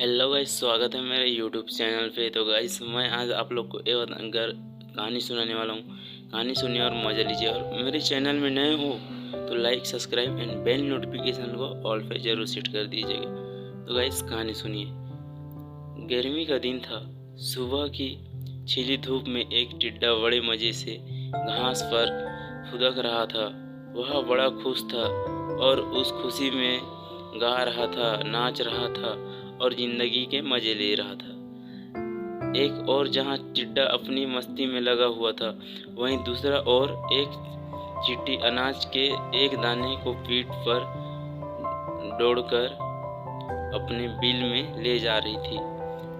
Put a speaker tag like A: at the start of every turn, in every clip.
A: Hello guys, स्वागत है मेरे यूट्यूब चैनल पे। तो गाइस मैं आज आप लोग को एक अगर कहानी सुनाने वाला हूँ। कहानी सुनिए और मज़ा लीजिए। और मेरे चैनल में नए हो तो like, subscribe and bell notification को ऑल पे जरूर सेट कर दीजिएगा। तो गाइस कहानी सुनिए। गर्मी का दिन था। सुबह की छिली धूप में एक टिड्डा बड़े मज़े से घास पर फुदक रहा था। वह बड़ा खुश था और उस खुशी में गा रहा था, नाच रहा था और जिंदगी के मजे ले रहा था। एक और जहां टिड्डा अपनी मस्ती में लगा हुआ था, वहीं दूसरा और एक चींटी अनाज के एक दाने को पीठ पर दौड़कर अपने बिल में ले जा रही थी।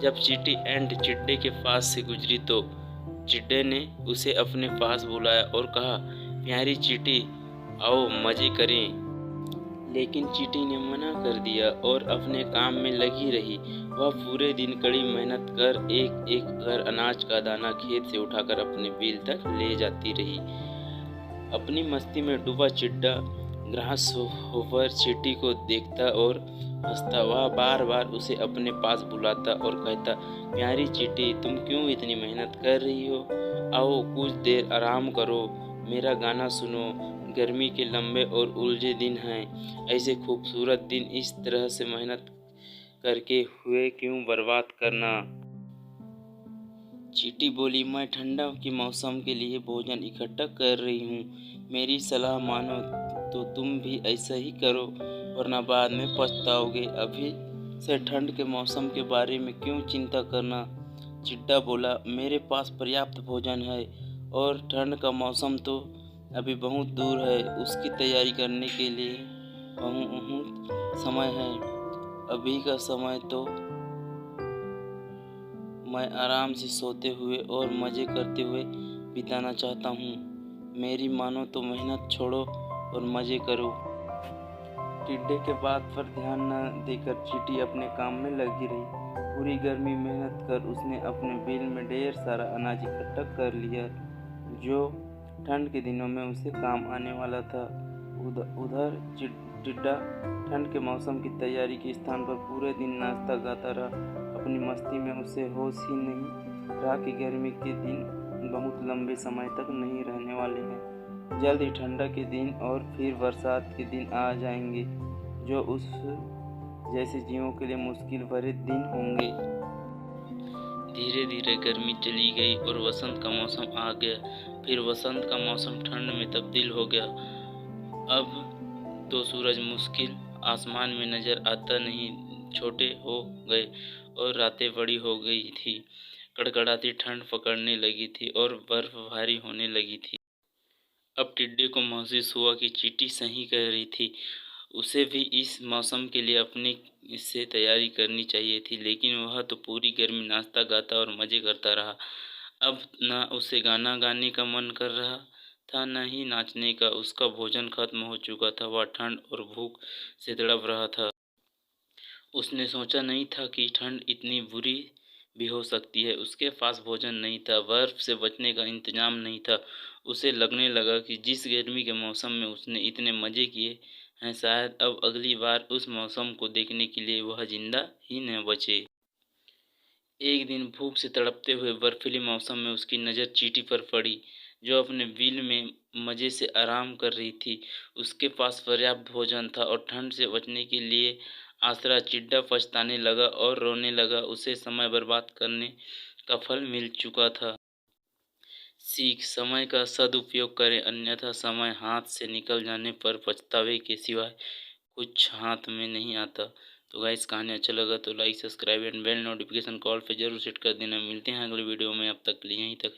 A: जब चींटी एंड चिड्डे के पास से गुजरी तो चिड्डे ने उसे अपने पास बुलाया और कहा, प्यारी चींटी, आओ मजे करें। लेकिन चींटी ने मना कर दिया और अपने काम में लगी रही। वह पूरे दिन कड़ी मेहनत कर एक एक कर अनाज का दाना खेत से उठाकर अपने बिल तक ले जाती रही। अपनी मस्ती में डूबा चिड्डा ग्रास होकर चींटी को देखता और हंसता। वह बार बार उसे अपने पास बुलाता और कहता, प्यारी चींटी, तुम क्यों इतनी मेहनत कर रही हो? आओ कुछ देर आराम करो, मेरा गाना सुनो। गर्मी के लंबे और उलझे दिन हैं। ऐसे खूबसूरत दिन इस तरह से मेहनत करके हुए क्यों बर्बाद करना? चींटी बोली, मैं ठंडा के मौसम के लिए भोजन इकट्ठा कर रही हूँ। मेरी सलाह मानो तो तुम भी ऐसा ही करो, वरना बाद में पछताओगे। अभी से ठंड के मौसम के बारे में क्यों चिंता करना? चिड्डा बोला, मेरे पास पर्याप्त भोजन है और ठंड का मौसम तो अभी बहुत दूर है। उसकी तैयारी करने के लिए बहुत समय है। अभी का समय तो मैं आराम से सोते हुए और मज़े करते हुए बिताना चाहता हूँ। मेरी मानो तो मेहनत छोड़ो और मज़े करो। टिड्डे के बात पर ध्यान न देकर चींटी अपने काम में लगी रही। पूरी गर्मी मेहनत कर उसने अपने बिल में ढेर सारा अनाज इकट्ठा कर लिया, जो ठंड के दिनों में उसे काम आने वाला था। उधर टिड्डा ठंड के मौसम की तैयारी के स्थान पर पूरे दिन नाचता गाता रहा। अपनी मस्ती में उसे होश ही नहीं रहा कि गर्मी के दिन बहुत लंबे समय तक नहीं रहने वाले हैं। जल्द ही ठंडा के दिन और फिर बरसात के दिन आ जाएंगे, जो उस जैसे जीवों के लिए मुश्किल भरे दिन होंगे। धीरे धीरे गर्मी चली गई और वसंत का मौसम आ गया। फिर वसंत का मौसम ठंड में तब्दील हो गया। अब तो सूरज मुश्किल आसमान में नजर आता नहीं, छोटे हो गए और रातें बड़ी हो गई थी। कड़कड़ाती ठंड पकड़ने लगी थी और बर्फ भारी होने लगी थी। अब टिड्डे को महसूस हुआ कि चींटी सही कह रही थी। उसे भी इस मौसम के लिए अपनी इससे तैयारी करनी चाहिए थी, लेकिन वह तो पूरी गर्मी नाचता गाता और मज़े करता रहा। अब न उसे गाना गाने का मन कर रहा था, न ही नाचने का। उसका भोजन खत्म हो चुका था। वह ठंड और भूख से तड़प रहा था। उसने सोचा नहीं था कि ठंड इतनी बुरी भी हो सकती है। उसके पास भोजन नहीं था, बर्फ से बचने का इंतजाम नहीं था। उसे लगने लगा कि जिस गर्मी के मौसम में उसने इतने मज़े किए हैं, शायद अब अगली बार उस मौसम को देखने के लिए वह जिंदा ही न बचे। एक दिन भूख से तड़पते हुए बर्फीले मौसम में उसकी नज़र चींटी पर पड़ी, जो अपने बिल में मज़े से आराम कर रही थी। उसके पास पर्याप्त भोजन था और ठंड से बचने के लिए आसरा। चिड्डा पछताने लगा और रोने लगा। उसे समय बर्बाद करने का फल मिल चुका था। सीख, समय का सदुपयोग करें, अन्यथा समय हाथ से निकल जाने पर पछतावे के सिवाय कुछ हाथ में नहीं आता। तो गाइस कहानी अच्छा लगा तो like, subscribe and bell notification call पे जरूर सेट कर देना। मिलते हैं अगले वीडियो में, अब तक के लिए यहीं तक।